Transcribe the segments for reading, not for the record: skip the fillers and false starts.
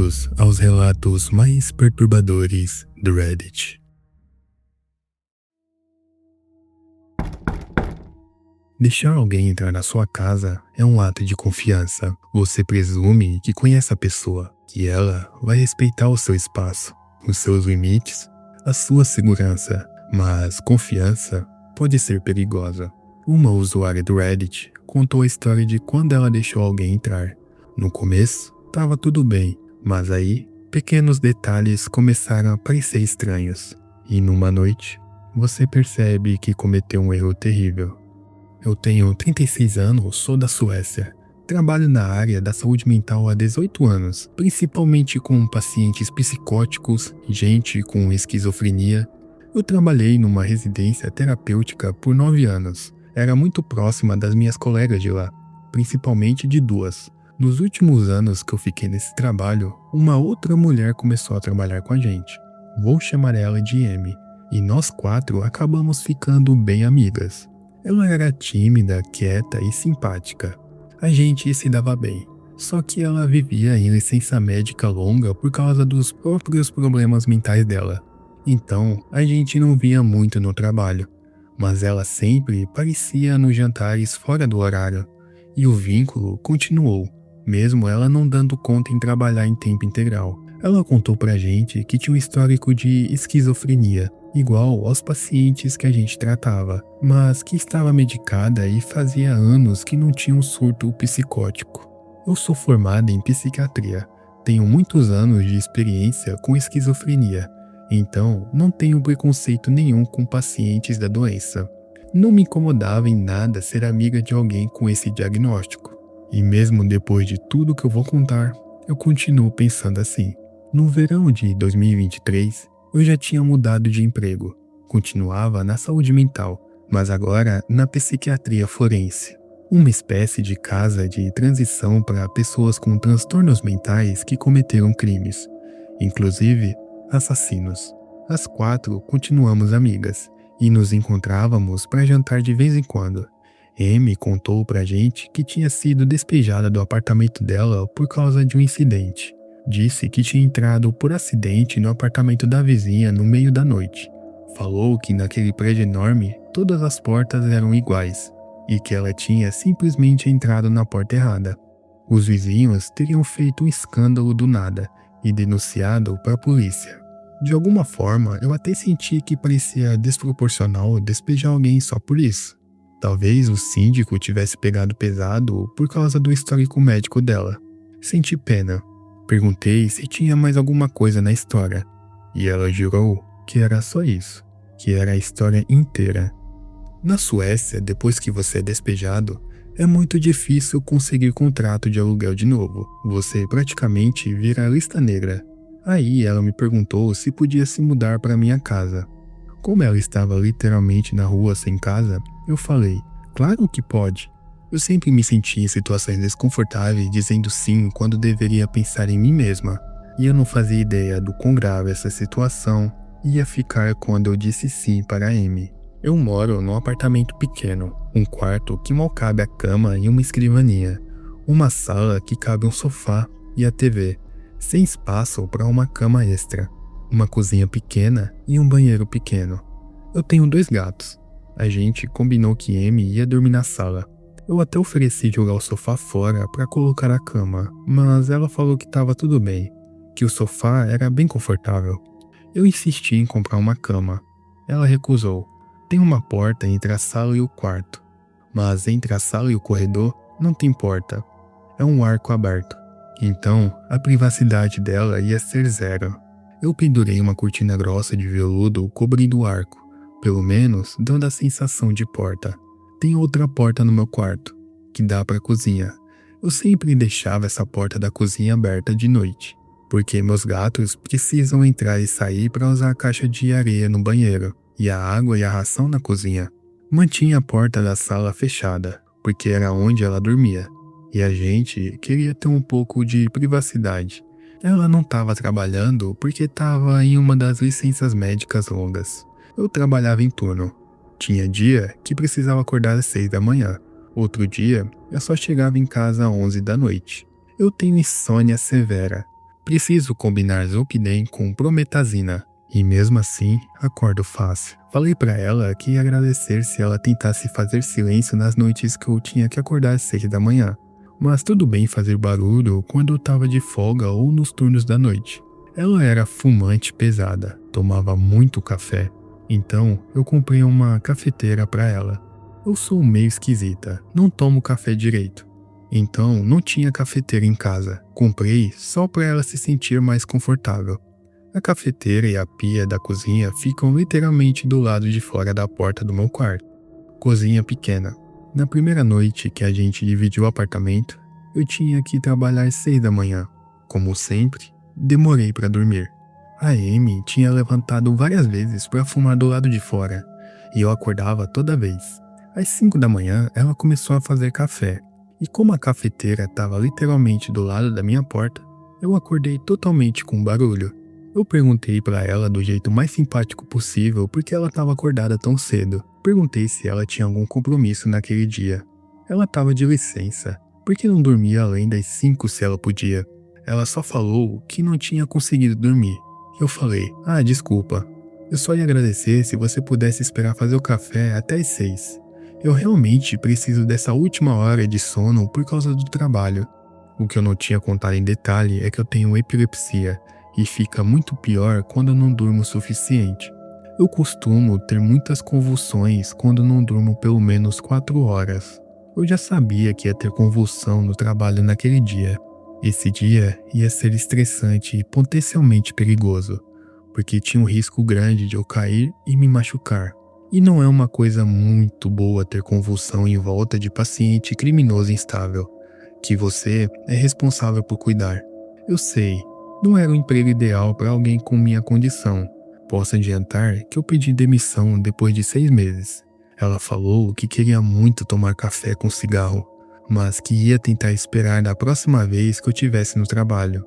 Bem-vindos aos relatos mais perturbadores do Reddit. Deixar alguém entrar na sua casa é um ato de confiança. Você presume que conhece a pessoa, que ela vai respeitar o seu espaço, os seus limites, a sua segurança, mas confiança pode ser perigosa. Uma usuária do Reddit contou a história de quando ela deixou alguém entrar. No começo, estava tudo bem, mas aí, pequenos detalhes começaram a parecer estranhos. E numa noite, você percebe que cometeu um erro terrível. Eu tenho 36 anos, sou da Suécia. Trabalho na área da saúde mental há 18 anos, principalmente com pacientes psicóticos, gente com esquizofrenia. Eu trabalhei numa residência terapêutica por 9 anos. Era muito próxima das minhas colegas de lá, principalmente de duas. Nos últimos anos que eu fiquei nesse trabalho, uma outra mulher começou a trabalhar com a gente. Vou chamar ela de Amy. E nós quatro acabamos ficando bem amigas. Ela era tímida, quieta e simpática. A gente se dava bem. Só que ela vivia em licença médica longa por causa dos próprios problemas mentais dela. Então, a gente não via muito no trabalho. Mas ela sempre parecia nos jantares fora do horário. E o vínculo continuou, mesmo ela não dando conta em trabalhar em tempo integral. Ela contou pra gente que tinha um histórico de esquizofrenia, igual aos pacientes que a gente tratava, mas que estava medicada e fazia anos que não tinha um surto psicótico. Eu sou formada em psiquiatria, tenho muitos anos de experiência com esquizofrenia, então não tenho preconceito nenhum com pacientes da doença. Não me incomodava em nada ser amiga de alguém com esse diagnóstico. E mesmo depois de tudo que eu vou contar, eu continuo pensando assim. No verão de 2023, eu já tinha mudado de emprego. Continuava na saúde mental, mas agora na psiquiatria forense. Uma espécie de casa de transição para pessoas com transtornos mentais que cometeram crimes, inclusive assassinos. As quatro continuamos amigas e nos encontrávamos para jantar de vez em quando. Amy contou pra gente que tinha sido despejada do apartamento dela por causa de um incidente. Disse que tinha entrado por acidente no apartamento da vizinha no meio da noite. Falou que naquele prédio enorme todas as portas eram iguais e que ela tinha simplesmente entrado na porta errada. Os vizinhos teriam feito um escândalo do nada e denunciado para a polícia. De alguma forma, eu até senti que parecia desproporcional despejar alguém só por isso. Talvez o síndico tivesse pegado pesado por causa do histórico médico dela. Senti pena. Perguntei se tinha mais alguma coisa na história. E ela jurou que era só isso, que era a história inteira. Na Suécia, depois que você é despejado, é muito difícil conseguir contrato de aluguel de novo. Você praticamente vira a lista negra. Aí ela me perguntou se podia se mudar para minha casa. Como ela estava literalmente na rua sem casa, eu falei, claro que pode. Eu sempre me senti em situações desconfortáveis dizendo sim quando deveria pensar em mim mesma. E eu não fazia ideia do quão grave essa situação ia ficar quando eu disse sim para a Amy. Eu moro num apartamento pequeno, um quarto que mal cabe a cama e uma escrivaninha, uma sala que cabe um sofá e a TV, sem espaço para uma cama extra, uma cozinha pequena e um banheiro pequeno. Eu tenho 2 gatos. A gente combinou que Amy ia dormir na sala. Eu até ofereci jogar o sofá fora para colocar a cama, mas ela falou que estava tudo bem, que o sofá era bem confortável. Eu insisti em comprar uma cama. Ela recusou. Tem uma porta entre a sala e o quarto, mas entre a sala e o corredor não tem porta. É um arco aberto. Então, a privacidade dela ia ser zero. Eu pendurei uma cortina grossa de veludo cobrindo o arco, pelo menos dando a sensação de porta. Tem outra porta no meu quarto, que dá para a cozinha. Eu sempre deixava essa porta da cozinha aberta de noite, porque meus gatos precisam entrar e sair para usar a caixa de areia no banheiro, e a água e a ração na cozinha. Mantinha a porta da sala fechada, porque era onde ela dormia, e a gente queria ter um pouco de privacidade. Ela não estava trabalhando porque estava em uma das licenças médicas longas. Eu trabalhava em turno. Tinha dia que precisava acordar às 6 da manhã. Outro dia, eu só chegava em casa às 11 da noite. Eu tenho insônia severa. Preciso combinar Zolpidem com prometazina. E mesmo assim, acordo fácil. Falei pra ela que ia agradecer se ela tentasse fazer silêncio nas noites que eu tinha que acordar às 6 da manhã. Mas tudo bem fazer barulho quando eu tava de folga ou nos turnos da noite. Ela era fumante pesada, tomava muito café. Então, eu comprei uma cafeteira pra ela. Eu sou meio esquisita, não tomo café direito. Então, não tinha cafeteira em casa. Comprei só pra ela se sentir mais confortável. A cafeteira e a pia da cozinha ficam literalmente do lado de fora da porta do meu quarto. Cozinha pequena. Na primeira noite que a gente dividiu o apartamento, eu tinha que trabalhar às 6 da manhã. Como sempre, demorei para dormir. A Amy tinha levantado várias vezes para fumar do lado de fora, e eu acordava toda vez. Às 5 da manhã, ela começou a fazer café, e como a cafeteira estava literalmente do lado da minha porta, eu acordei totalmente com barulho. Eu perguntei para ela do jeito mais simpático possível porque ela estava acordada tão cedo. Perguntei se ela tinha algum compromisso naquele dia. Ela estava de licença, porque não dormia além das 5 se ela podia. Ela só falou que não tinha conseguido dormir. Eu falei, desculpa. Eu só ia agradecer se você pudesse esperar fazer o café até as 6. Eu realmente preciso dessa última hora de sono por causa do trabalho. O que eu não tinha contado em detalhe é que eu tenho epilepsia. E fica muito pior quando eu não durmo o suficiente. Eu costumo ter muitas convulsões quando não durmo pelo menos 4 horas. Eu já sabia que ia ter convulsão no trabalho naquele dia. Esse dia ia ser estressante e potencialmente perigoso, porque tinha um risco grande de eu cair e me machucar. E não é uma coisa muito boa ter convulsão em volta de paciente criminoso instável, que você é responsável por cuidar. Eu sei. Não era o emprego ideal para alguém com minha condição. Posso adiantar que eu pedi demissão depois de 6 meses. Ela falou que queria muito tomar café com cigarro, mas que ia tentar esperar da próxima vez que eu estivesse no trabalho.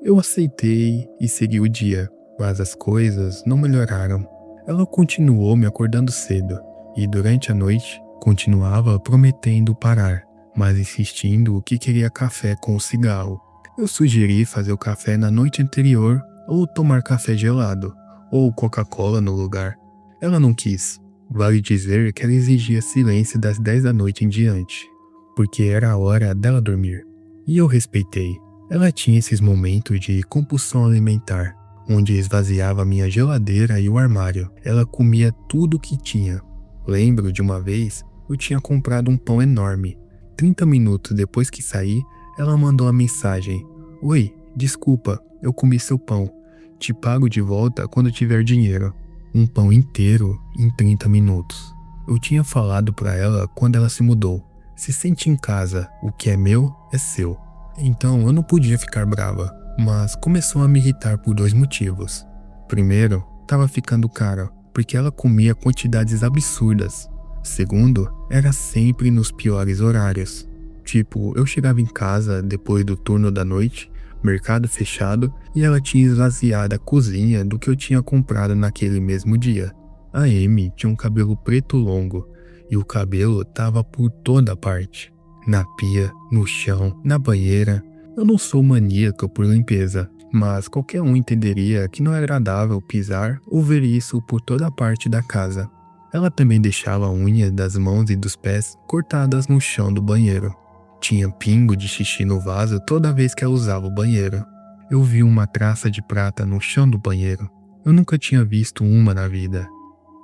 Eu aceitei e segui o dia, mas as coisas não melhoraram. Ela continuou me acordando cedo e durante a noite continuava prometendo parar, mas insistindo que queria café com cigarro. Eu sugeri fazer o café na noite anterior ou tomar café gelado, ou Coca-Cola no lugar. Ela não quis. Vale dizer que ela exigia silêncio das 10 da noite em diante, porque era a hora dela dormir. E eu respeitei. Ela tinha esses momentos de compulsão alimentar, onde esvaziava minha geladeira e o armário. Ela comia tudo que tinha. Lembro de uma vez, eu tinha comprado um pão enorme. 30 minutos depois que saí, ela mandou a mensagem: Oi, desculpa, eu comi seu pão. Te pago de volta quando tiver dinheiro. Um pão inteiro em 30 minutos. Eu tinha falado pra ela quando ela se mudou. Se sente em casa, o que é meu é seu. Então eu não podia ficar brava, mas começou a me irritar por 2 motivos. Primeiro, tava ficando caro, porque ela comia quantidades absurdas. Segundo, era sempre nos piores horários. Tipo, eu chegava em casa depois do turno da noite, mercado fechado, e ela tinha esvaziado a cozinha do que eu tinha comprado naquele mesmo dia. A Amy tinha um cabelo preto longo, e o cabelo tava por toda parte. Na pia, no chão, na banheira. Eu não sou maníaca por limpeza, mas qualquer um entenderia que não é agradável pisar ou ver isso por toda parte da casa. Ela também deixava a unha das mãos e dos pés cortadas no chão do banheiro. Tinha pingo de xixi no vaso toda vez que ela usava o banheiro. Eu vi uma traça de prata no chão do banheiro. Eu nunca tinha visto uma na vida.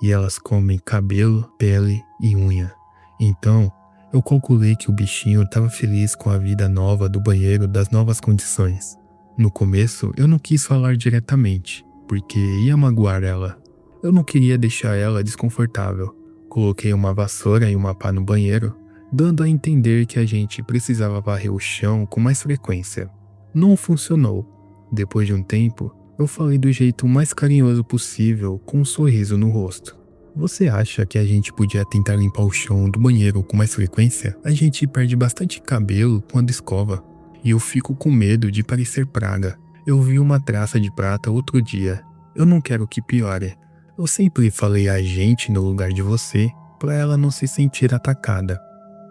E elas comem cabelo, pele e unha. Então, eu calculei que o bichinho estava feliz com a vida nova do banheiro das novas condições. No começo, eu não quis falar diretamente, porque ia magoar ela. Eu não queria deixar ela desconfortável. Coloquei uma vassoura e uma pá no banheiro, dando a entender que a gente precisava varrer o chão com mais frequência. Não funcionou. Depois de um tempo, eu falei do jeito mais carinhoso possível, com um sorriso no rosto. Você acha que a gente podia tentar limpar o chão do banheiro com mais frequência? A gente perde bastante cabelo quando escova. E eu fico com medo de parecer praga. Eu vi uma traça de prata outro dia. Eu não quero que piore. Eu sempre falei a gente no lugar de você, para ela não se sentir atacada.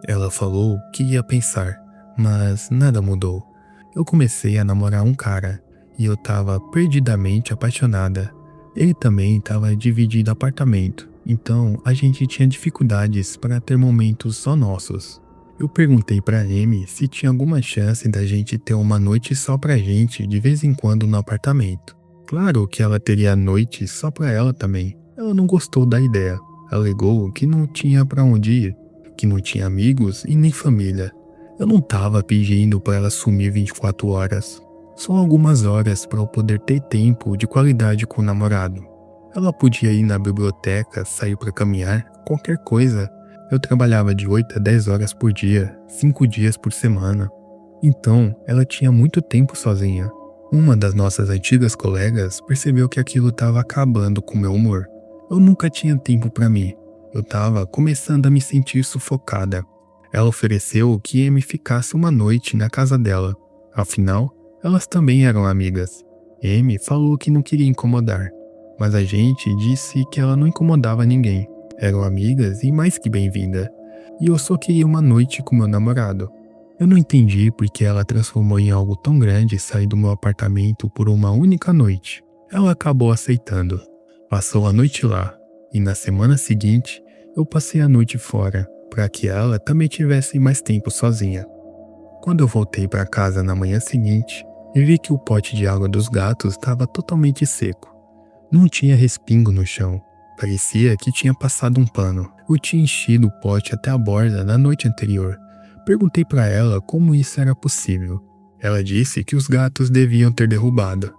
Ela falou que ia pensar, mas nada mudou. Eu comecei a namorar um cara, e eu estava perdidamente apaixonada. Ele também estava dividindo apartamento, então a gente tinha dificuldades para ter momentos só nossos. Eu perguntei para Amy se tinha alguma chance da gente ter uma noite só pra gente de vez em quando no apartamento. Claro que ela teria a noite só pra ela também. Ela não gostou da ideia. Alegou que não tinha pra onde ir, que não tinha amigos e nem família. Eu não tava pedindo pra ela sumir 24 horas. Só algumas horas para eu poder ter tempo de qualidade com o namorado. Ela podia ir na biblioteca, sair para caminhar, qualquer coisa. Eu trabalhava de 8 a 10 horas por dia, 5 dias por semana. Então, ela tinha muito tempo sozinha. Uma das nossas antigas colegas percebeu que aquilo estava acabando com meu humor. Eu nunca tinha tempo para mim. Eu estava começando a me sentir sufocada. Ela ofereceu que Amy ficasse uma noite na casa dela. Afinal, elas também eram amigas. Amy falou que não queria incomodar, mas a gente disse que ela não incomodava ninguém. Eram amigas e mais que bem-vinda. E eu só queria uma noite com meu namorado. Eu não entendi porque ela transformou em algo tão grande sair do meu apartamento por uma única noite. Ela acabou aceitando. Passou a noite lá. E na semana seguinte, eu passei a noite fora, para que ela também tivesse mais tempo sozinha. Quando eu voltei para casa na manhã seguinte, vi que o pote de água dos gatos estava totalmente seco. Não tinha respingo no chão. Parecia que tinha passado um pano. Eu tinha enchido o pote até a borda na noite anterior. Perguntei para ela como isso era possível. Ela disse que os gatos deviam ter derrubado,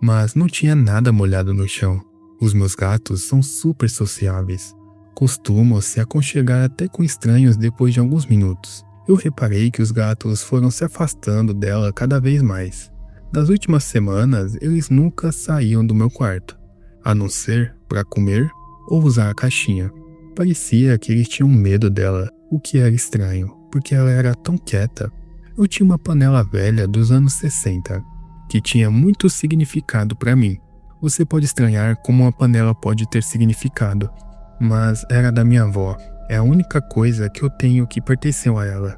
mas não tinha nada molhado no chão. Os meus gatos são super sociáveis. Costumam se aconchegar até com estranhos depois de alguns minutos. Eu reparei que os gatos foram se afastando dela cada vez mais. Nas últimas semanas, eles nunca saíam do meu quarto, a não ser para comer ou usar a caixinha. Parecia que eles tinham medo dela, o que era estranho, porque ela era tão quieta. Eu tinha uma panela velha dos anos 60, que tinha muito significado para mim. Você pode estranhar como uma panela pode ter significado, mas era da minha avó. É a única coisa que eu tenho que pertenceu a ela.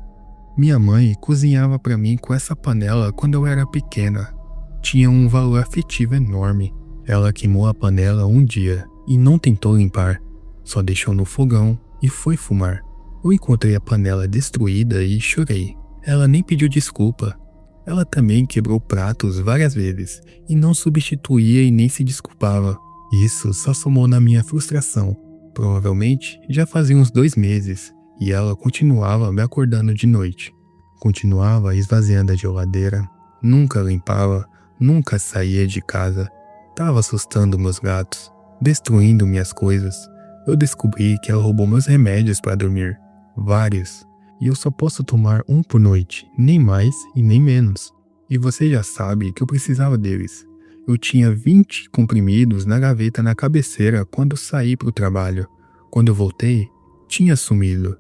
Minha mãe cozinhava para mim com essa panela quando eu era pequena. Tinha um valor afetivo enorme. Ela queimou a panela um dia e não tentou limpar. Só deixou no fogão e foi fumar. Eu encontrei a panela destruída e chorei. Ela nem pediu desculpa. Ela também quebrou pratos várias vezes e não substituía e nem se desculpava. Isso só somou na minha frustração. Provavelmente já fazia uns 2 meses e ela continuava me acordando de noite. Continuava esvaziando a geladeira, nunca limpava, nunca saía de casa. Tava assustando meus gatos, destruindo minhas coisas. Eu descobri que ela roubou meus remédios para dormir, vários, e eu só posso tomar um por noite, nem mais e nem menos. E você já sabe que eu precisava deles. Eu tinha 20 comprimidos na gaveta na cabeceira quando saí para o trabalho. Quando eu voltei, tinha sumido.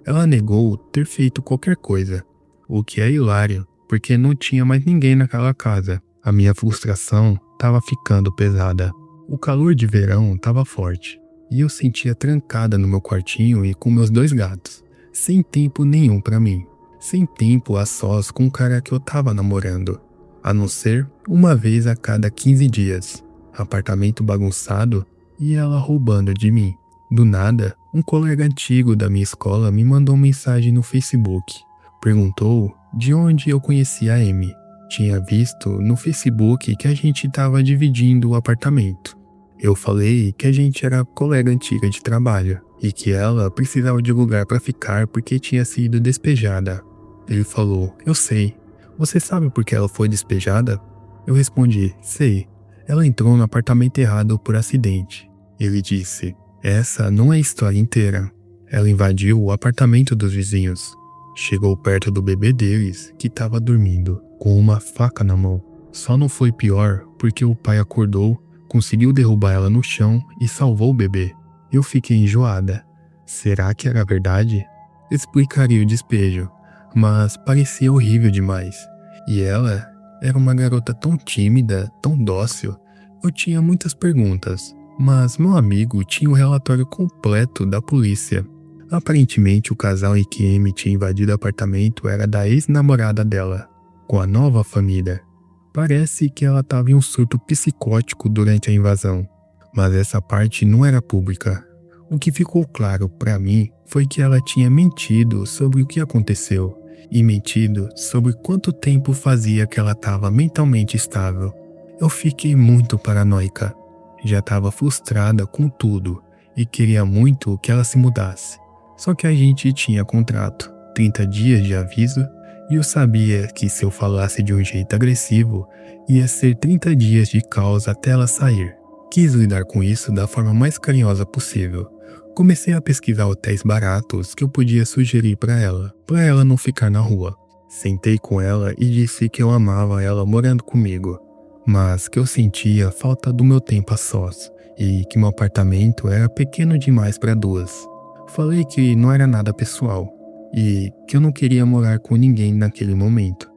Ela negou ter feito qualquer coisa, o que é hilário, porque não tinha mais ninguém naquela casa. A minha frustração estava ficando pesada. O calor de verão estava forte, e eu sentia trancada no meu quartinho e com meus 2 gatos, sem tempo nenhum para mim, sem tempo a sós com o cara que eu estava namorando. A não ser uma vez a cada 15 dias, apartamento bagunçado e ela roubando de mim. Do nada, um colega antigo da minha escola me mandou mensagem no Facebook. Perguntou de onde eu conhecia a Amy. Tinha visto no Facebook que a gente estava dividindo o apartamento. Eu falei que a gente era colega antiga de trabalho e que ela precisava de lugar para ficar porque tinha sido despejada. Ele falou, eu sei. Você sabe por que ela foi despejada? Eu respondi, sei. Ela entrou no apartamento errado por acidente. Ele disse, essa não é a história inteira. Ela invadiu o apartamento dos vizinhos. Chegou perto do bebê deles, que estava dormindo, com uma faca na mão. Só não foi pior porque o pai acordou, conseguiu derrubar ela no chão e salvou o bebê. Eu fiquei enjoada. Será que era verdade? Explicaria o despejo, mas parecia horrível demais. E ela era uma garota tão tímida, tão dócil. Eu tinha muitas perguntas, mas meu amigo tinha o relatório completo da polícia. Aparentemente o casal em que Amy tinha invadido o apartamento era da ex-namorada dela, com a nova família. Parece que ela estava em um surto psicótico durante a invasão, mas essa parte não era pública. O que ficou claro para mim foi que ela tinha mentido sobre o que aconteceu e mentido sobre quanto tempo fazia que ela estava mentalmente estável. Eu fiquei muito paranoica. Já estava frustrada com tudo e queria muito que ela se mudasse. Só que a gente tinha contrato, 30 dias de aviso, e eu sabia que se eu falasse de um jeito agressivo, ia ser 30 dias de caos até ela sair. Quis lidar com isso da forma mais carinhosa possível. Comecei a pesquisar hotéis baratos que eu podia sugerir para ela não ficar na rua. Sentei com ela e disse que eu amava ela morando comigo, mas que eu sentia falta do meu tempo a sós e que meu apartamento era pequeno demais para duas. Falei que não era nada pessoal e que eu não queria morar com ninguém naquele momento,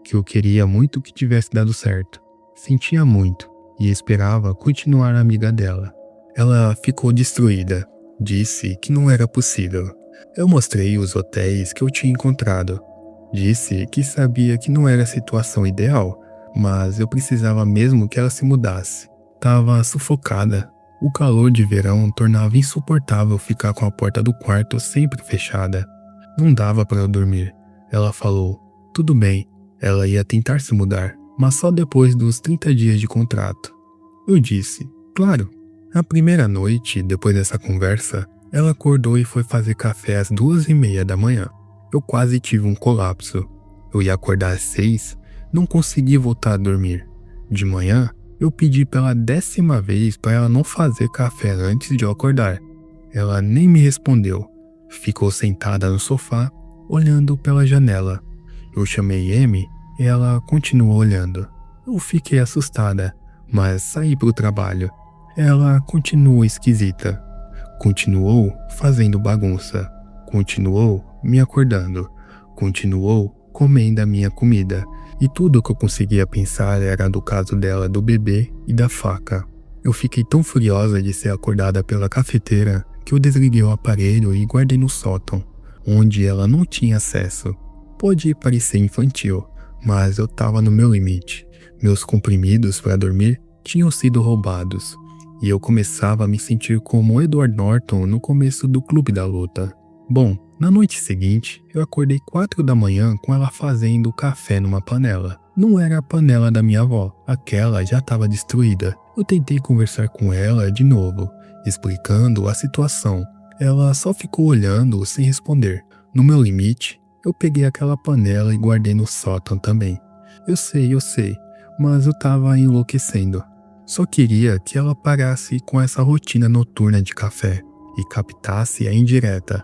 que eu queria muito que tivesse dado certo. Sentia muito e esperava continuar amiga dela. Ela ficou destruída, disse que não era possível. Eu mostrei os hotéis que eu tinha encontrado. Disse que sabia que não era a situação ideal, mas eu precisava mesmo que ela se mudasse. Tava sufocada. O calor de verão tornava insuportável ficar com a porta do quarto sempre fechada. Não dava para eu dormir. Ela falou, tudo bem, ela ia tentar se mudar, mas só depois dos 30 dias de contrato. Eu disse, claro. A primeira noite, depois dessa conversa, ela acordou e foi fazer café às 2:30 da manhã. Eu quase tive um colapso. Eu ia acordar às 6, não consegui voltar a dormir. De manhã, eu pedi pela 10ª vez para ela não fazer café antes de eu acordar. Ela nem me respondeu. Ficou sentada no sofá, olhando pela janela. Eu chamei Amy e ela continuou olhando. Eu fiquei assustada, mas saí para o trabalho. Ela continuou esquisita. Continuou fazendo bagunça. Continuou me acordando. Continuou comendo a minha comida. E tudo que eu conseguia pensar era do caso dela do bebê e da faca. Eu fiquei tão furiosa de ser acordada pela cafeteira que eu desliguei o aparelho e guardei no sótão, onde ela não tinha acesso. Pode parecer infantil, mas eu estava no meu limite. Meus comprimidos para dormir tinham sido roubados, e eu começava a me sentir como Edward Norton no começo do Clube da Luta. Bom, na noite seguinte, eu acordei 4 da manhã com ela fazendo café numa panela. Não era a panela da minha avó, aquela já estava destruída. Eu tentei conversar com ela de novo, explicando a situação. Ela só ficou olhando sem responder. No meu limite, eu peguei aquela panela e guardei no sótão também. Eu sei, mas eu estava enlouquecendo. Só queria que ela parasse com essa rotina noturna de café e captasse a indireta.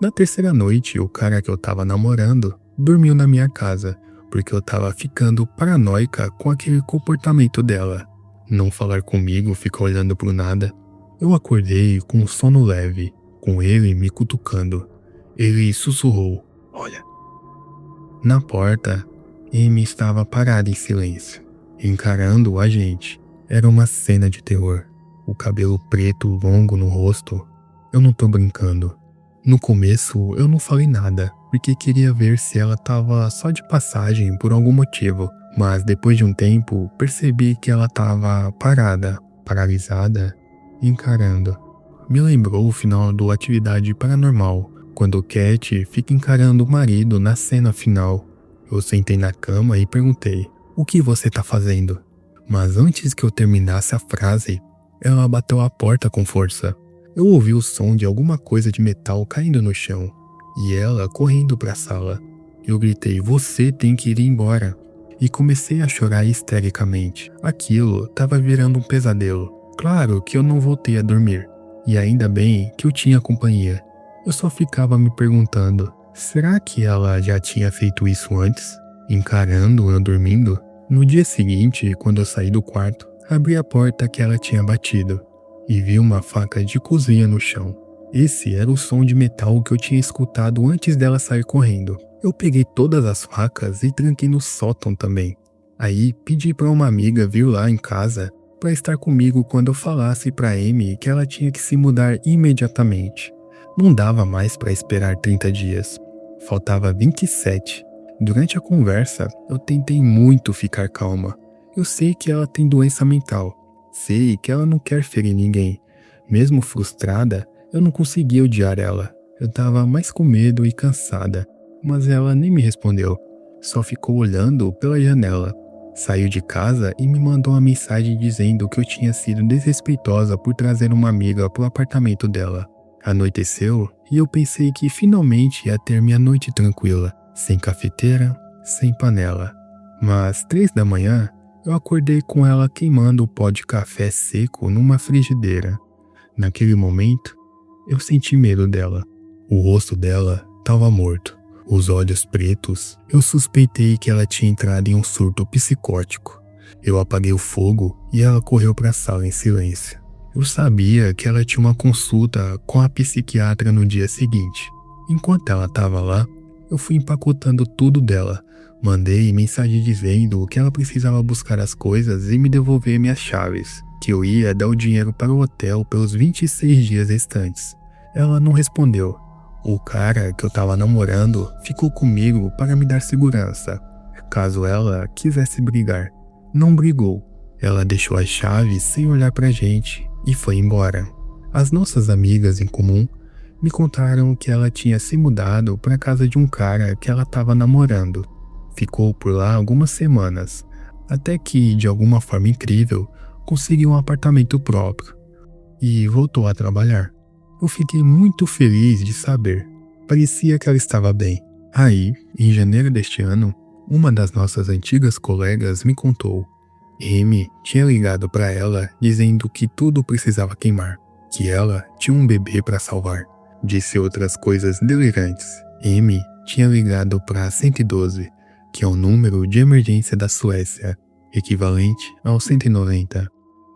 Na terceira noite, o cara que eu tava namorando dormiu na minha casa, porque eu tava ficando paranoica com aquele comportamento dela. Não falar comigo, ficar olhando pro nada. Eu acordei com um sono leve, com ele me cutucando. Ele sussurrou, olha. Na porta, Amy estava parada em silêncio, encarando a gente. Era uma cena de terror. O cabelo preto longo no rosto. Eu não tô brincando. No começo, eu não falei nada, porque queria ver se ela estava só de passagem por algum motivo. Mas depois de um tempo, percebi que ela estava parada, paralisada, encarando. Me lembrou o final do Atividade Paranormal, quando Cat fica encarando o marido na cena final. Eu sentei na cama e perguntei, o que você tá fazendo? Mas antes que eu terminasse a frase, ela bateu a porta com força. Eu ouvi o som de alguma coisa de metal caindo no chão, e ela correndo para a sala. Eu gritei, você tem que ir embora. E comecei a chorar histericamente. Aquilo estava virando um pesadelo. Claro que eu não voltei a dormir. E ainda bem que eu tinha companhia. Eu só ficava me perguntando, será que ela já tinha feito isso antes? Encarando eu dormindo? No dia seguinte, quando eu saí do quarto, abri a porta que ela tinha batido e vi uma faca de cozinha no chão. Esse era o som de metal que eu tinha escutado antes dela sair correndo. Eu peguei todas as facas e tranquei no sótão também. Aí pedi para uma amiga vir lá em casa para estar comigo quando eu falasse para Amy que ela tinha que se mudar imediatamente. Não dava mais para esperar 30 dias. Faltava 27. Durante a conversa, eu tentei muito ficar calma. Eu sei que ela tem doença mental. Sei que ela não quer ferir ninguém. Mesmo frustrada, eu não conseguia odiar ela. Eu tava mais com medo e cansada, mas ela nem me respondeu. Só ficou olhando pela janela. Saiu de casa e me mandou uma mensagem dizendo que eu tinha sido desrespeitosa por trazer uma amiga pro apartamento dela. Anoiteceu e eu pensei que finalmente ia ter minha noite tranquila, sem cafeteira, sem panela. Mas 3 da manhã, eu acordei com ela queimando o pó de café seco numa frigideira. Naquele momento, eu senti medo dela. O rosto dela estava morto. Os olhos pretos, eu suspeitei que ela tinha entrado em um surto psicótico. Eu apaguei o fogo e ela correu para a sala em silêncio. Eu sabia que ela tinha uma consulta com a psiquiatra no dia seguinte. Enquanto ela estava lá, eu fui empacotando tudo dela. Mandei mensagem dizendo que ela precisava buscar as coisas e me devolver minhas chaves, que eu ia dar o dinheiro para o hotel pelos 26 dias restantes. Ela não respondeu. O cara que eu tava namorando ficou comigo para me dar segurança, caso ela quisesse brigar. Não brigou. Ela deixou as chaves sem olhar pra gente e foi embora. As nossas amigas em comum me contaram que ela tinha se mudado para casa de um cara que ela tava namorando. Ficou por lá algumas semanas, até que, de alguma forma incrível, conseguiu um apartamento próprio e voltou a trabalhar. Eu fiquei muito feliz de saber. Parecia que ela estava bem. Aí, em janeiro deste ano, uma das nossas antigas colegas me contou. Amy tinha ligado para ela dizendo que tudo precisava queimar, que ela tinha um bebê para salvar. Disse outras coisas delirantes. Amy tinha ligado para 112, que é o número de emergência da Suécia, equivalente ao 190.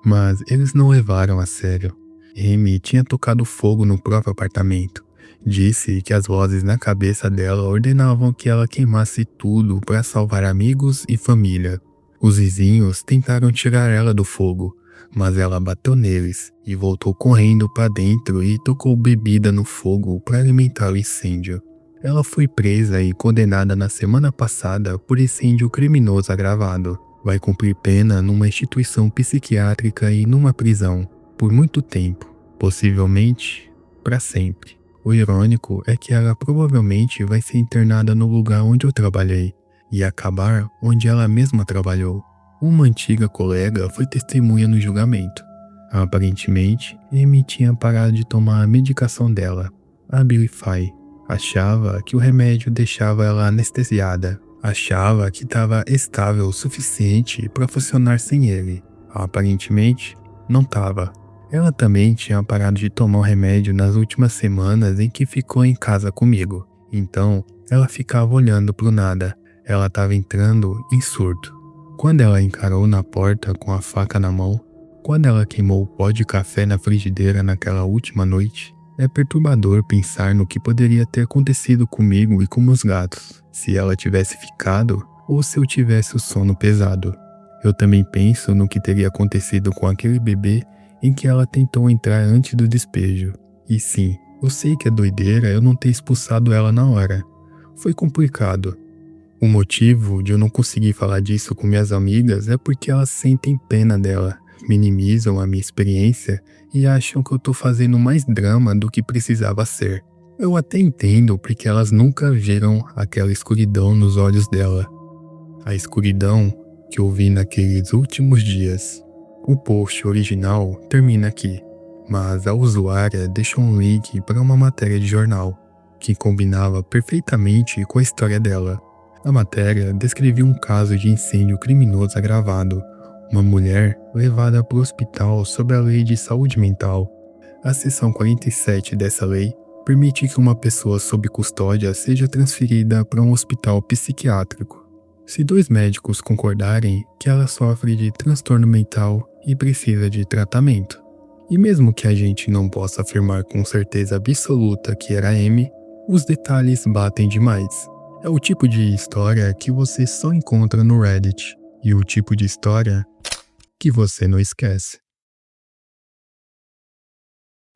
Mas eles não levaram a sério. Amy tinha tocado fogo no próprio apartamento. Disse que as vozes na cabeça dela ordenavam que ela queimasse tudo para salvar amigos e família. Os vizinhos tentaram tirar ela do fogo, mas ela bateu neles e voltou correndo para dentro e tocou bebida no fogo para alimentar o incêndio. Ela foi presa e condenada na semana passada por incêndio criminoso agravado. Vai cumprir pena numa instituição psiquiátrica e numa prisão, por muito tempo, possivelmente para sempre. O irônico é que ela provavelmente vai ser internada no lugar onde eu trabalhei e acabar onde ela mesma trabalhou. Uma antiga colega foi testemunha no julgamento. Aparentemente, Amy tinha parado de tomar a medicação dela, a Abilify. Achava que o remédio deixava ela anestesiada. Achava que estava estável o suficiente para funcionar sem ele. Aparentemente, não estava. Ela também tinha parado de tomar o remédio nas últimas semanas em que ficou em casa comigo. Então, ela ficava olhando pro nada. Ela estava entrando em surto. Quando ela encarou na porta com a faca na mão, quando ela queimou o pó de café na frigideira naquela última noite, é perturbador pensar no que poderia ter acontecido comigo e com meus gatos, se ela tivesse ficado ou se eu tivesse o sono pesado. Eu também penso no que teria acontecido com aquele bebê em que ela tentou entrar antes do despejo. E sim, eu sei que é doideira eu não ter expulsado ela na hora. Foi complicado. O motivo de eu não conseguir falar disso com minhas amigas é porque elas sentem pena dela, minimizam a minha experiência e acham que eu tô fazendo mais drama do que precisava ser. Eu até entendo porque elas nunca viram aquela escuridão nos olhos dela. A escuridão que eu vi naqueles últimos dias. O post original termina aqui, mas a usuária deixou um link para uma matéria de jornal, que combinava perfeitamente com a história dela. A matéria descrevia um caso de incêndio criminoso agravado, uma mulher levada para o hospital sob a lei de saúde mental. A seção 47 dessa lei permite que uma pessoa sob custódia seja transferida para um hospital psiquiátrico, se 2 médicos concordarem que ela sofre de transtorno mental e precisa de tratamento. E mesmo que a gente não possa afirmar com certeza absoluta que era Amy, os detalhes batem demais. É o tipo de história que você só encontra no Reddit, e o tipo de história que você não esquece.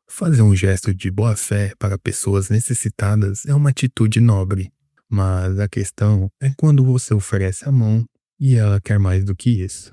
Fazer um gesto de boa-fé para pessoas necessitadas é uma atitude nobre, mas a questão é quando você oferece a mão e ela quer mais do que isso.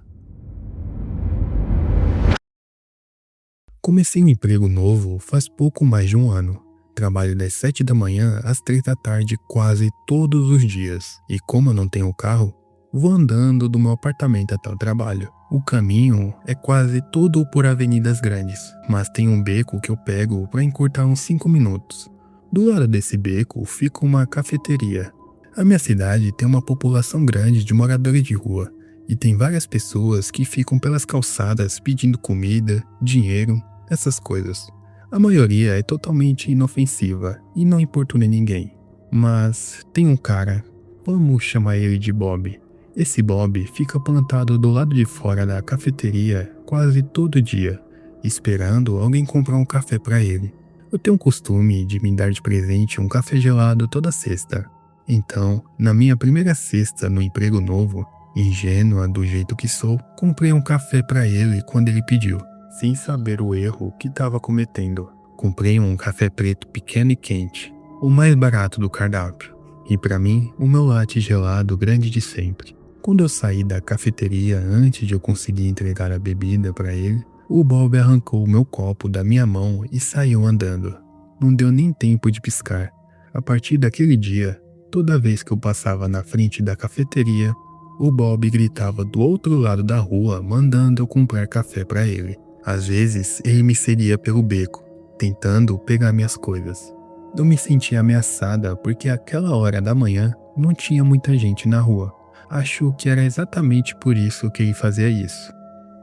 Comecei um emprego novo faz pouco mais de um ano. Trabalho das 7 da manhã às 3 da tarde quase todos os dias. E como eu não tenho carro, vou andando do meu apartamento até o trabalho. O caminho é quase todo por avenidas grandes, mas tem um beco que eu pego para encurtar uns 5 minutos. Do lado desse beco fica uma cafeteria. A minha cidade tem uma população grande de moradores de rua e tem várias pessoas que ficam pelas calçadas pedindo comida, dinheiro, essas coisas. A maioria é totalmente inofensiva e não importuna ninguém. Mas tem um cara, vamos chamar ele de Bob. Esse Bob fica plantado do lado de fora da cafeteria quase todo dia, esperando alguém comprar um café para ele. Eu tenho o costume de me dar de presente um café gelado toda sexta. Então, na minha primeira sexta no emprego novo, ingênua do jeito que sou, comprei um café para ele quando ele pediu, sem saber o erro que estava cometendo. Comprei um café preto pequeno e quente, o mais barato do cardápio, e para mim, o meu latte gelado grande de sempre. Quando eu saí da cafeteria antes de eu conseguir entregar a bebida para ele, o Bob arrancou o meu copo da minha mão e saiu andando. Não deu nem tempo de piscar. A partir daquele dia, toda vez que eu passava na frente da cafeteria, o Bob gritava do outro lado da rua mandando eu comprar café para ele. Às vezes, ele me seguia pelo beco, tentando pegar minhas coisas. Eu me sentia ameaçada porque àquela hora da manhã não tinha muita gente na rua. Acho que era exatamente por isso que ele fazia isso.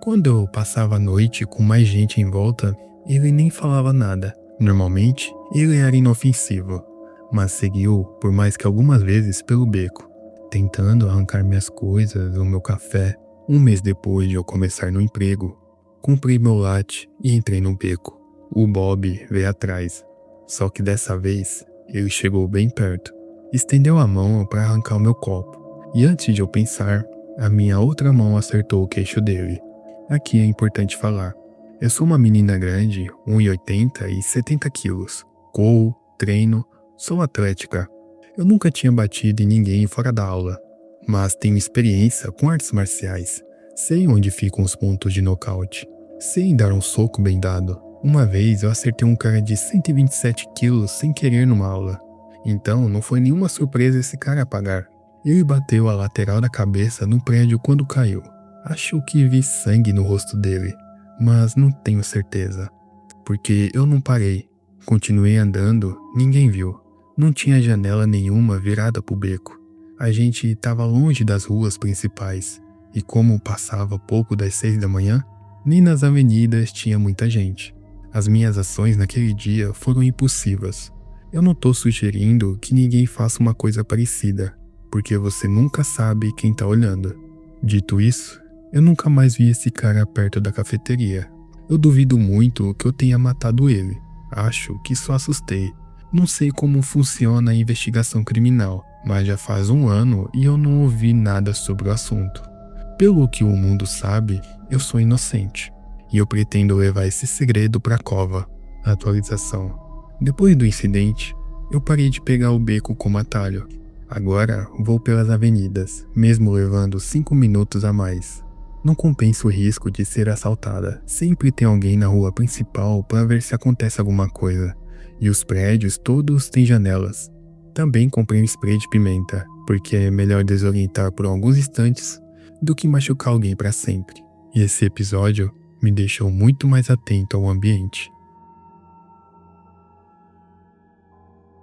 Quando eu passava a noite com mais gente em volta, ele nem falava nada. Normalmente, ele era inofensivo, mas seguiu por mais que algumas vezes pelo beco, tentando arrancar minhas coisas, o meu café. Um mês depois de eu começar no emprego, comprei meu latte e entrei no beco. O Bob veio atrás, só que dessa vez ele chegou bem perto, estendeu a mão para arrancar o meu copo. E antes de eu pensar, a minha outra mão acertou o queixo dele. Aqui é importante falar. Eu sou uma menina grande, 1,80 e 70 quilos. Corro, treino, sou atlética. Eu nunca tinha batido em ninguém fora da aula, mas tenho experiência com artes marciais. Sei onde ficam os pontos de nocaute. Sei dar um soco bem dado. Uma vez eu acertei um cara de 127 quilos sem querer numa aula. Então não foi nenhuma surpresa esse cara apagar. Ele bateu a lateral da cabeça no prédio quando caiu. Acho que vi sangue no rosto dele, mas não tenho certeza. Porque eu não parei. Continuei andando, ninguém viu. Não tinha janela nenhuma virada pro beco. A gente estava longe das ruas principais. E como passava pouco das 6 da manhã, nem nas avenidas tinha muita gente. As minhas ações naquele dia foram impulsivas. Eu não tô sugerindo que ninguém faça uma coisa parecida, porque você nunca sabe quem tá olhando. Dito isso, eu nunca mais vi esse cara perto da cafeteria. Eu duvido muito que eu tenha matado ele. Acho que só assustei. Não sei como funciona a investigação criminal, mas já faz um ano e eu não ouvi nada sobre o assunto. Pelo que o mundo sabe, eu sou inocente. E eu pretendo levar esse segredo pra cova. Atualização. Depois do incidente, eu parei de pegar o beco como atalho. Agora vou pelas avenidas, mesmo levando 5 minutos a mais. Não compensa o risco de ser assaltada. Sempre tem alguém na rua principal para ver se acontece alguma coisa. E os prédios todos têm janelas. Também comprei um spray de pimenta, porque é melhor desorientar por alguns instantes do que machucar alguém para sempre. E esse episódio me deixou muito mais atento ao ambiente.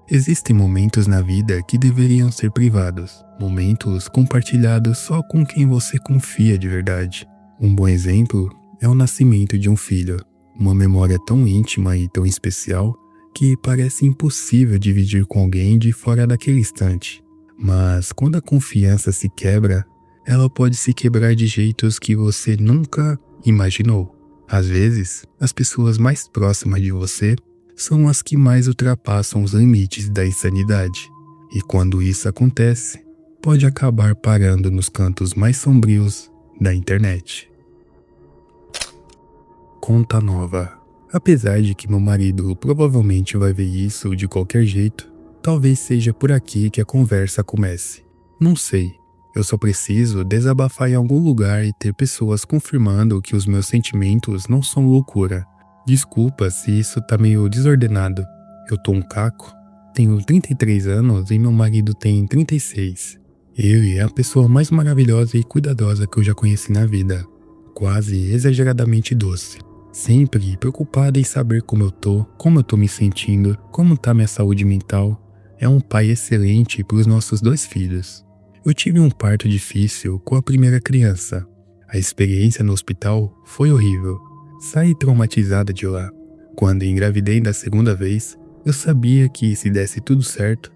Existem momentos na vida que deveriam ser privados, momentos compartilhados só com quem você confia de verdade. Um bom exemplo é o nascimento de um filho, uma memória tão íntima e tão especial que parece impossível dividir com alguém de fora daquele instante. Mas quando a confiança se quebra, ela pode se quebrar de jeitos que você nunca imaginou. Às vezes, as pessoas mais próximas de você são as que mais ultrapassam os limites da insanidade. E quando isso acontece, pode acabar parando nos cantos mais sombrios da internet. Conta nova. Apesar de que meu marido provavelmente vai ver isso de qualquer jeito, talvez seja por aqui que a conversa comece. Não sei. Eu só preciso desabafar em algum lugar e ter pessoas confirmando que os meus sentimentos não são loucura. Desculpa se isso tá meio desordenado. Eu tô um caco, tenho 33 anos e meu marido tem 36. Ele é a pessoa mais maravilhosa e cuidadosa que eu já conheci na vida. Quase exageradamente doce. Sempre preocupada em saber como eu tô me sentindo, como tá minha saúde mental. É um pai excelente para os nossos 2 filhos. Eu tive um parto difícil com a primeira criança. A experiência no hospital foi horrível. Saí traumatizada de lá. Quando engravidei da segunda vez, eu sabia que se desse tudo certo,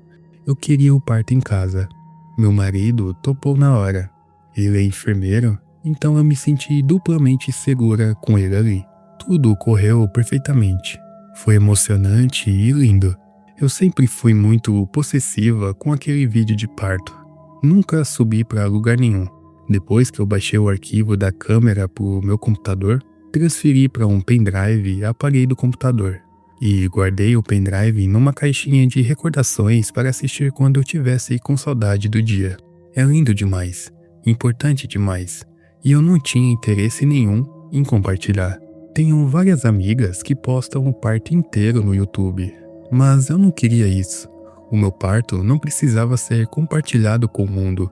eu queria o parto em casa. Meu marido topou na hora. Ele é enfermeiro, então eu me senti duplamente segura com ele ali. Tudo correu perfeitamente. Foi emocionante e lindo. Eu sempre fui muito possessiva com aquele vídeo de parto. Nunca subi para lugar nenhum. Depois que eu baixei o arquivo da câmera pro meu computador, transferi para um pendrive e apaguei do computador. E guardei o pendrive numa caixinha de recordações para assistir quando eu tivesse com saudade do dia. É lindo demais, importante demais, e eu não tinha interesse nenhum em compartilhar. Tenho várias amigas que postam o parto inteiro no YouTube, mas eu não queria isso. O meu parto não precisava ser compartilhado com o mundo.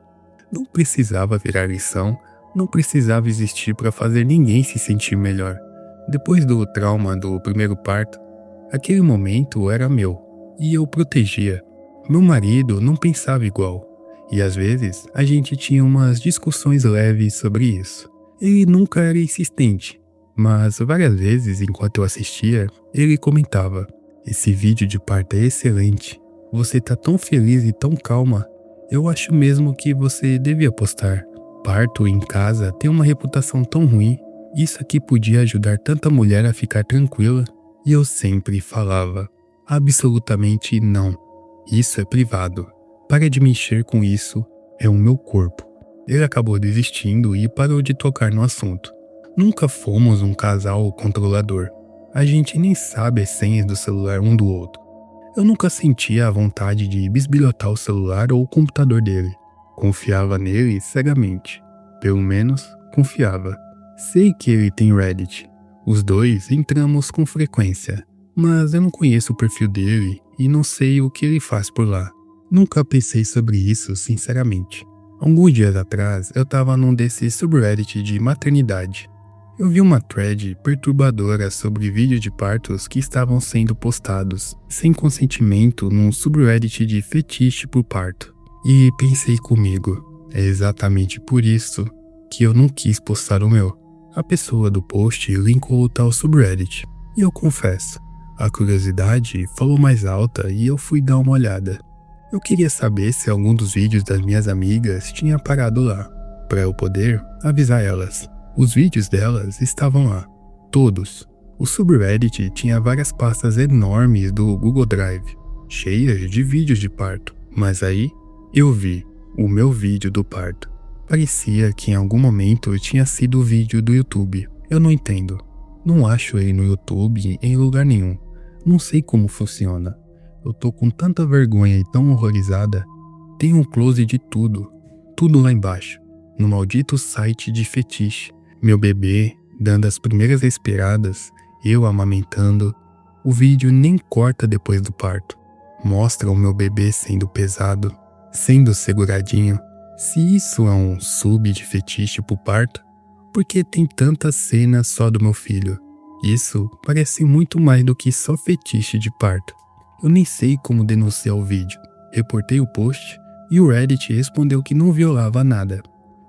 Não precisava virar lição, não precisava existir para fazer ninguém se sentir melhor. Depois do trauma do primeiro parto, aquele momento era meu, e eu protegia. Meu marido não pensava igual, e às vezes a gente tinha umas discussões leves sobre isso. Ele nunca era insistente, mas várias vezes enquanto eu assistia, ele comentava: "Esse vídeo de parto é excelente, você tá tão feliz e tão calma, eu acho mesmo que você devia postar. Parto em casa tem uma reputação tão ruim, isso aqui podia ajudar tanta mulher a ficar tranquila." E eu sempre falava: absolutamente não. Isso é privado. Para de mexer com isso, é o meu corpo. Ele acabou desistindo e parou de tocar no assunto. Nunca fomos um casal controlador. A gente nem sabe as senhas do celular um do outro. Eu nunca sentia a vontade de bisbilhotar o celular ou o computador dele. Confiava nele cegamente. Pelo menos, confiava. Sei que ele tem Reddit. Os 2 entramos com frequência, mas eu não conheço o perfil dele e não sei o que ele faz por lá. Nunca pensei sobre isso, sinceramente. Alguns dias atrás, eu tava num desses subreddit de maternidade. Eu vi uma thread perturbadora sobre vídeos de partos que estavam sendo postados, sem consentimento, num subreddit de fetiche por parto. E pensei comigo, é exatamente por isso que eu não quis postar o meu. A pessoa do post linkou o tal subreddit, e eu confesso, a curiosidade falou mais alta e eu fui dar uma olhada. Eu queria saber se algum dos vídeos das minhas amigas tinha parado lá, para eu poder avisar elas. Os vídeos delas estavam lá, todos. O subreddit tinha várias pastas enormes do Google Drive, cheias de vídeos de parto, mas aí eu vi o meu vídeo do parto. Parecia que em algum momento tinha sido o vídeo do YouTube. Eu não entendo. Não acho ele no YouTube em lugar nenhum. Não sei como funciona. Eu tô com tanta vergonha e tão horrorizada. Tem um close de tudo. Tudo lá embaixo. No maldito site de fetiche. Meu bebê dando as primeiras respiradas. Eu amamentando. O vídeo nem corta depois do parto. Mostra o meu bebê sendo pesado. Sendo seguradinho. Se isso é um sub de fetiche pro parto, por que tem tanta cena só do meu filho? Isso parece muito mais do que só fetiche de parto. Eu nem sei como denunciar o vídeo. Reportei o post e o Reddit respondeu que não violava nada.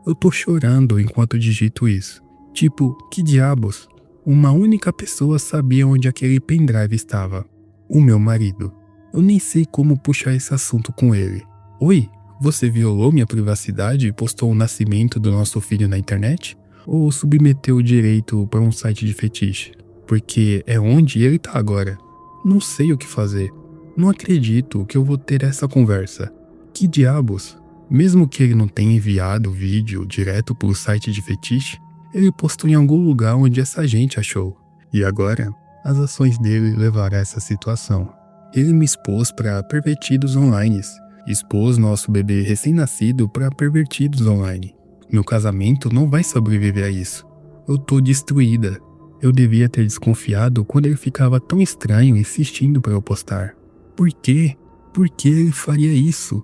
Eu tô chorando enquanto digito isso. Tipo, que diabos? Uma única pessoa sabia onde aquele pendrive estava. O meu marido. Eu nem sei como puxar esse assunto com ele. Oi? Você violou minha privacidade e postou o nascimento do nosso filho na internet? Ou submeteu o direito para um site de fetiche? Porque é onde ele tá agora. Não sei o que fazer. Não acredito que eu vou ter essa conversa. Que diabos? Mesmo que ele não tenha enviado o vídeo direto pro site de fetiche, ele postou em algum lugar onde essa gente achou. E agora, as ações dele levaram a essa situação. Ele me expôs para pervertidos online. Expôs nosso bebê recém-nascido para pervertidos online. Meu casamento não vai sobreviver a isso. Eu tô destruída. Eu devia ter desconfiado quando ele ficava tão estranho insistindo para eu postar. Por quê? Por que ele faria isso?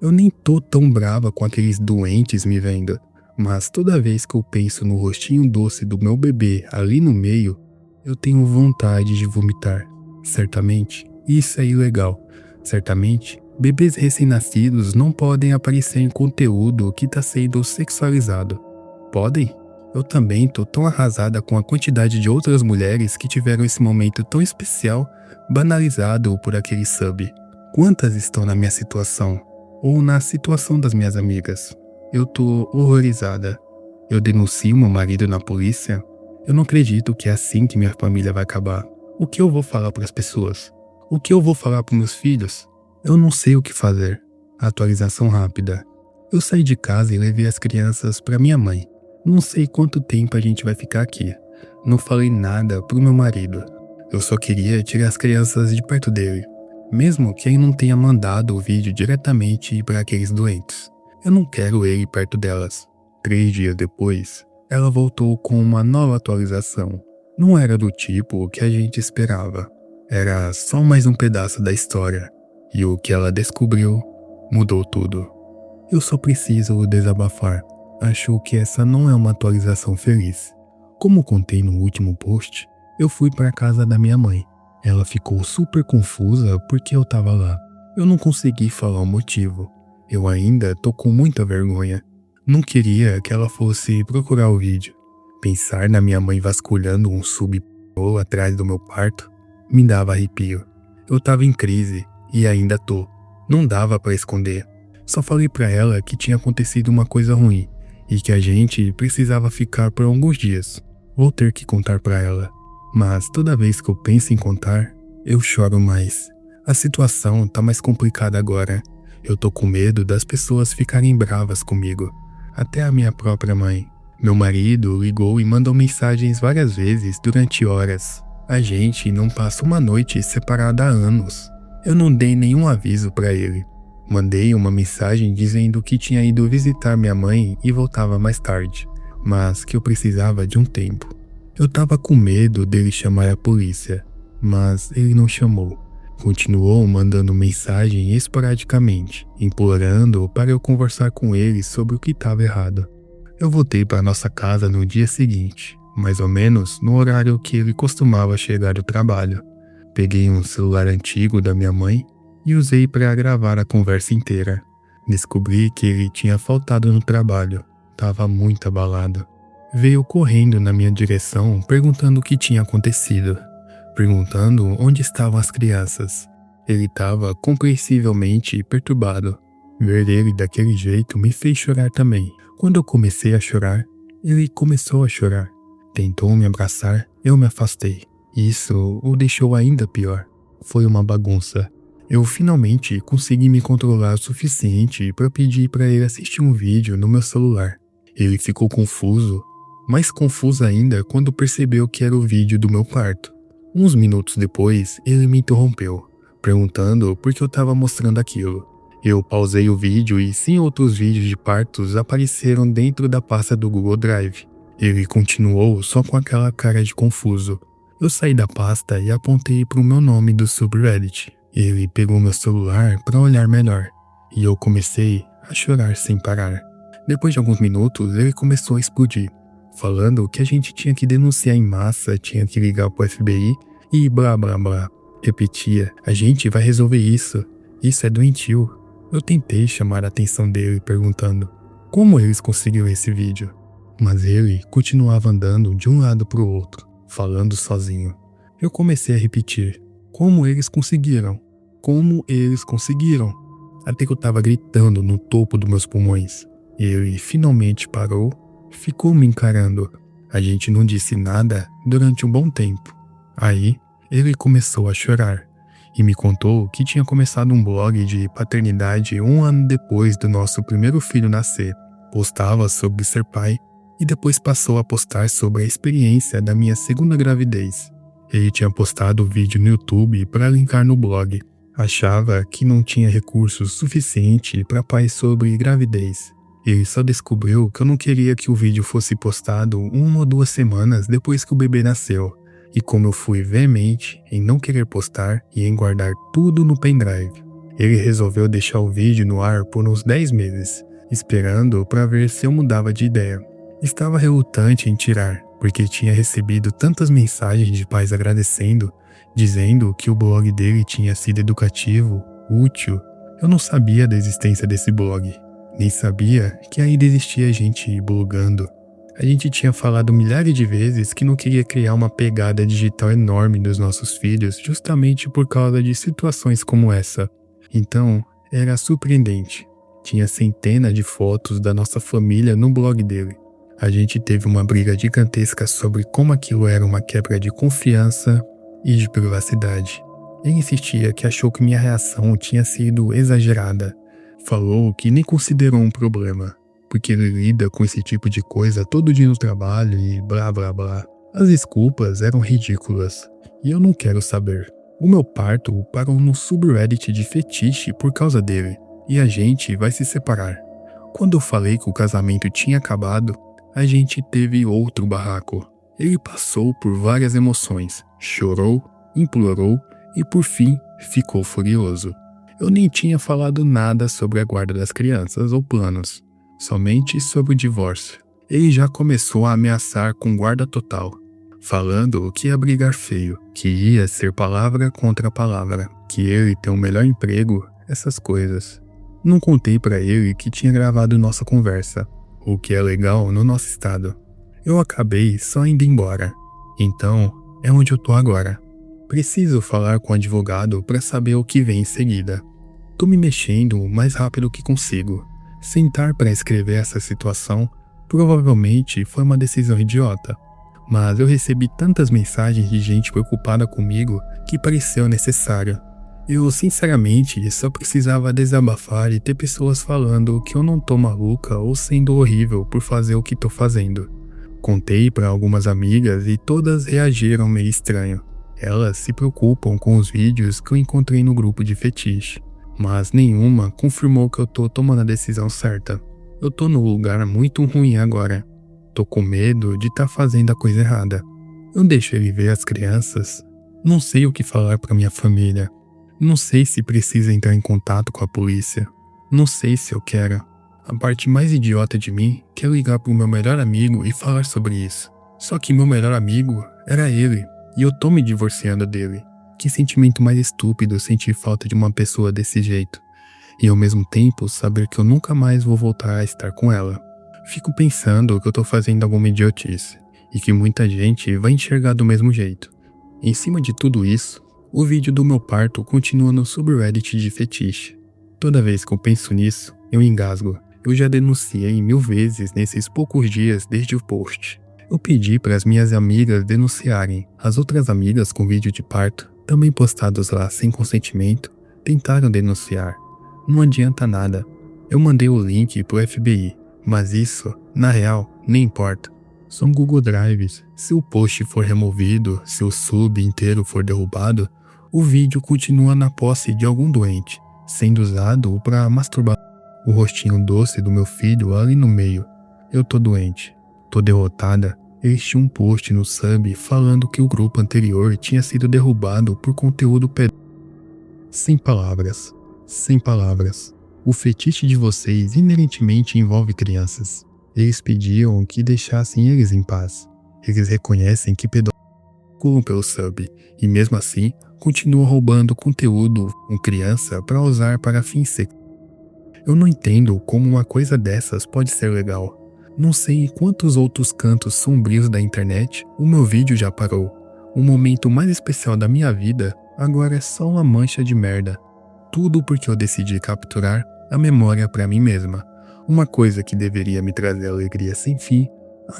Eu nem tô tão brava com aqueles doentes me vendo, mas toda vez que eu penso no rostinho doce do meu bebê ali no meio, eu tenho vontade de vomitar. Certamente, isso é ilegal. Certamente, bebês recém-nascidos não podem aparecer em conteúdo que está sendo sexualizado. Podem? Eu também tô tão arrasada com a quantidade de outras mulheres que tiveram esse momento tão especial banalizado por aquele sub. Quantas estão na minha situação? Ou na situação das minhas amigas? Eu tô horrorizada. Eu denuncio meu marido na polícia? Eu não acredito que é assim que minha família vai acabar. O que eu vou falar para as pessoas? O que eu vou falar para meus filhos? Eu não sei o que fazer. Atualização rápida. Eu saí de casa e levei as crianças para minha mãe. Não sei quanto tempo a gente vai ficar aqui. Não falei nada pro meu marido. Eu só queria tirar as crianças de perto dele. Mesmo que ele não tenha mandado o vídeo diretamente para aqueles doentes. Eu não quero ele perto delas. 3 dias depois, ela voltou com uma nova atualização. Não era do tipo que a gente esperava. Era só mais um pedaço da história. E o que ela descobriu mudou tudo. Eu só preciso desabafar. Acho que essa não é uma atualização feliz. Como contei no último post, eu fui para a casa da minha mãe. Ela ficou super confusa porque eu tava lá. Eu não consegui falar o motivo. Eu ainda tô com muita vergonha. Não queria que ela fosse procurar o vídeo. Pensar na minha mãe vasculhando um sub atrás do meu quarto me dava arrepio. Eu tava em crise e ainda tô. Não dava para esconder. Só falei para ela que tinha acontecido uma coisa ruim e que a gente precisava ficar por alguns dias. Vou ter que contar para ela. Mas toda vez que eu penso em contar, eu choro mais. A situação tá mais complicada agora. Eu tô com medo das pessoas ficarem bravas comigo. Até a minha própria mãe. Meu marido ligou e mandou mensagens várias vezes durante horas. A gente não passa uma noite separada há anos. Eu não dei nenhum aviso para ele. Mandei uma mensagem dizendo que tinha ido visitar minha mãe e voltava mais tarde, mas que eu precisava de um tempo. Eu tava com medo dele chamar a polícia, mas ele não chamou. Continuou mandando mensagem esporadicamente, implorando para eu conversar com ele sobre o que estava errado. Eu voltei para nossa casa no dia seguinte, mais ou menos no horário que ele costumava chegar do trabalho. Peguei um celular antigo da minha mãe e usei para gravar a conversa inteira. Descobri que ele tinha faltado no trabalho. Tava muito abalado. Veio correndo na minha direção perguntando o que tinha acontecido. Perguntando onde estavam as crianças. Ele estava compreensivelmente perturbado. Ver ele daquele jeito me fez chorar também. Quando eu comecei a chorar, ele começou a chorar. Tentou me abraçar, eu me afastei. Isso o deixou ainda pior. Foi uma bagunça. Eu finalmente consegui me controlar o suficiente para pedir para ele assistir um vídeo no meu celular. Ele ficou confuso, mais confuso ainda quando percebeu que era o vídeo do meu quarto. Uns minutos depois, ele me interrompeu, perguntando por que eu estava mostrando aquilo. Eu pausei o vídeo e 100 outros vídeos de partos apareceram dentro da pasta do Google Drive. Ele continuou só com aquela cara de confuso. Eu saí da pasta e apontei para o meu nome do subreddit. Ele pegou meu celular para olhar melhor, e eu comecei a chorar sem parar. Depois de alguns minutos, ele começou a explodir, falando que a gente tinha que denunciar em massa, tinha que ligar pro FBI e blá blá blá. Repetia, a gente vai resolver isso é doentio. Eu tentei chamar a atenção dele perguntando como eles conseguiram esse vídeo, mas ele continuava andando de um lado pro outro, falando sozinho. Eu comecei a repetir, como eles conseguiram? Como eles conseguiram? Até que eu tava gritando no topo dos meus pulmões. Ele finalmente parou, ficou me encarando. A gente não disse nada durante um bom tempo. Aí, ele começou a chorar e me contou que tinha começado um blog de paternidade 1 ano depois do nosso primeiro filho nascer. Postava sobre ser pai e depois passou a postar sobre a experiência da minha segunda gravidez. Ele tinha postado o vídeo no YouTube para linkar no blog. Achava que não tinha recursos suficiente para pais sobre gravidez. Ele só descobriu que eu não queria que o vídeo fosse postado 1 ou 2 semanas depois que o bebê nasceu. E como eu fui veemente em não querer postar e em guardar tudo no pendrive, ele resolveu deixar o vídeo no ar por uns 10 meses, esperando para ver se eu mudava de ideia. Estava relutante em tirar, porque tinha recebido tantas mensagens de pais agradecendo, dizendo que o blog dele tinha sido educativo, útil. Eu não sabia da existência desse blog, nem sabia que ainda existia gente blogando. A gente tinha falado milhares de vezes que não queria criar uma pegada digital enorme nos nossos filhos justamente por causa de situações como essa. Então, era surpreendente. Tinha centenas de fotos da nossa família no blog dele. A gente teve uma briga gigantesca sobre como aquilo era uma quebra de confiança e de privacidade. Ele insistia que achou que minha reação tinha sido exagerada. Falou que nem considerou um problema, porque ele lida com esse tipo de coisa todo dia no trabalho e blá blá blá. As desculpas eram ridículas, e eu não quero saber. O meu parto parou no subreddit de fetiche por causa dele, e a gente vai se separar. Quando eu falei que o casamento tinha acabado, a gente teve outro barraco. Ele passou por várias emoções, chorou, implorou e por fim ficou furioso. Eu nem tinha falado nada sobre a guarda das crianças ou planos, somente sobre o divórcio. Ele já começou a ameaçar com guarda total, falando que ia brigar feio, que ia ser palavra contra palavra, que ele tem o melhor emprego, essas coisas. Não contei pra ele que tinha gravado nossa conversa, o que é legal no nosso estado. Eu acabei só indo embora. Então, é onde eu tô agora. Preciso falar com o advogado para saber o que vem em seguida. Tô me mexendo o mais rápido que consigo. Sentar para escrever essa situação provavelmente foi uma decisão idiota, mas eu recebi tantas mensagens de gente preocupada comigo que pareceu necessário. Eu sinceramente só precisava desabafar e ter pessoas falando que eu não tô maluca ou sendo horrível por fazer o que tô fazendo. Contei para algumas amigas e todas reagiram meio estranho. Elas se preocupam com os vídeos que eu encontrei no grupo de fetiche, mas nenhuma confirmou que eu tô tomando a decisão certa. Eu tô num lugar muito ruim agora. Tô com medo de tá fazendo a coisa errada. Eu deixo ele ver as crianças. Não sei o que falar pra minha família. Não sei se precisa entrar em contato com a polícia. Não sei se eu quero. A parte mais idiota de mim quer ligar pro meu melhor amigo e falar sobre isso. Só que meu melhor amigo era ele, e eu tô me divorciando dele. Que sentimento mais estúpido sentir falta de uma pessoa desse jeito. E ao mesmo tempo saber que eu nunca mais vou voltar a estar com ela. Fico pensando que eu tô fazendo alguma idiotice, e que muita gente vai enxergar do mesmo jeito. Em cima de tudo isso, o vídeo do meu parto continua no subreddit de fetiche. Toda vez que eu penso nisso, eu engasgo. Eu já denunciei 1000 vezes nesses poucos dias desde o post. Eu pedi para as minhas amigas denunciarem. As outras amigas com vídeo de parto, também postados lá sem consentimento, tentaram denunciar. Não adianta nada. Eu mandei o link pro FBI, mas isso, na real, nem importa. São Google Drives. Se o post for removido, se o sub inteiro for derrubado, o vídeo continua na posse de algum doente, sendo usado para masturbar o rostinho doce do meu filho ali no meio. Eu tô doente. Tô derrotada. Eles tinham um post no sub falando que o grupo anterior tinha sido derrubado por conteúdo Sem palavras. Sem palavras. O fetiche de vocês inerentemente envolve crianças. Eles pediam que deixassem eles em paz. Eles reconhecem que pedófilos pelo sub e mesmo assim continuam roubando conteúdo com criança para usar para fins sexuais. Eu não entendo como uma coisa dessas pode ser legal. Não sei em quantos outros cantos sombrios da internet o meu vídeo já parou. O momento mais especial da minha vida agora é só uma mancha de merda. Tudo porque eu decidi capturar a memória para mim mesma. Uma coisa que deveria me trazer alegria sem fim,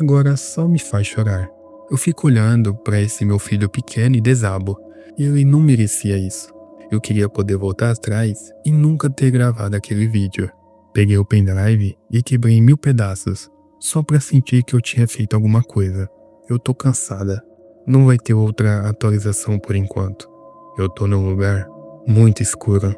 agora só me faz chorar. Eu fico olhando para esse meu filho pequeno e desabo. Ele não merecia isso. Eu queria poder voltar atrás e nunca ter gravado aquele vídeo. Peguei o pendrive e quebrei em 1000 pedaços, só pra sentir que eu tinha feito alguma coisa. Eu tô cansada. Não vai ter outra atualização por enquanto. Eu tô num lugar muito escuro.